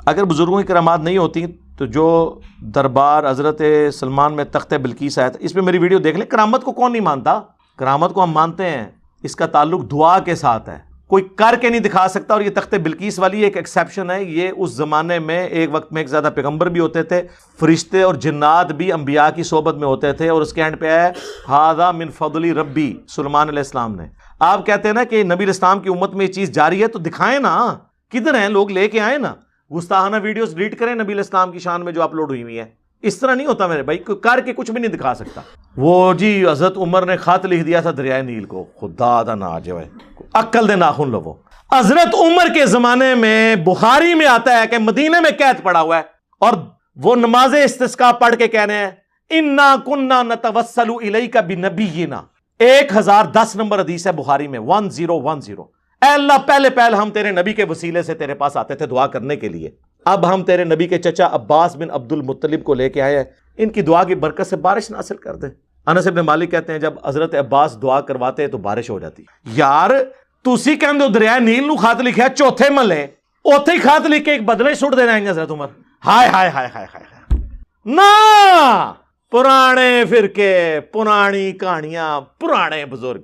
اگر بزرگوں کی کرامات نہیں ہوتی تو جو دربار حضرت سلمان میں تخت بلقیس آیا تھا، اس پہ میری ویڈیو دیکھ لیں. کرامت کو کون نہیں مانتا؟ کرامت کو ہم مانتے ہیں. اس کا تعلق دعا کے ساتھ ہے، کوئی کر کے نہیں دکھا سکتا. اور یہ تخت بلقیس والی ایک ایکسیپشن ہے. یہ اس زمانے میں ایک وقت میں ایک زیادہ پیغمبر بھی ہوتے تھے، فرشتے اور جنات بھی انبیاء کی صحبت میں ہوتے تھے. اور اس کے اینڈ پہ ہے ھذا من فضل ربی، سلیمان علیہ السلام نے. آپ کہتے ہیں نا کہ نبی اسلام کی امت میں یہ چیز جاری ہے، تو دکھائیں نا، کدھر ہیں لوگ؟ لے کے آئیں نا. گستاخانہ ویڈیوز ڈیلیٹ کریں نبی اسلام کی شان میں جو اپلوڈ ہوئی ہوئی ہیں. اس طرح نہیں ہوتا میرے بھائی، کوئی کر کے کچھ بھی نہیں دکھا سکتا. وہ جی حضرت عمر نے خط لکھ دیا تھا دریائے نیل کو، خدا دا نہ آ جائے، عقل دے ناخن لو. حضرت عمر کے زمانے میں بخاری میں آتا ہے کہ مدینے میں قید پڑا ہوا ہے، اور وہ نماز استسقاء پڑھ کے کہہ رہے ہیں انا کننا نتوسل الیک بنبینا. 1010 نمبر حدیث ہے بخاری میں، 1010. اے اللہ، پہلے ہم تیرے نبی کے وسیلے سے تیرے پاس آتے تھے دعا کرنے کے لیے. اب ہم تیرے نبی کے چچا عباس بن عبد المطلب کو لے کے آئے ہیں، ان کی دعا کی برکت سے بارش نازل کر دے. انس بن مالک کہتے ہیں جب حضرت عباس دعا کرواتے تو بارش ہو جاتی. یار تسی کہندے ہو دریا نیل نو خط لکھیا چوتھے محلے، اوتھے ہی خط لکھ کے ایک بدلے سٹ دے رہے ہیں حضرت عمر. ہائے ہائے ہائے ہائے ہائے نا، پرانے فرقے، پرانی کہانیاں، پرانے بزرگ.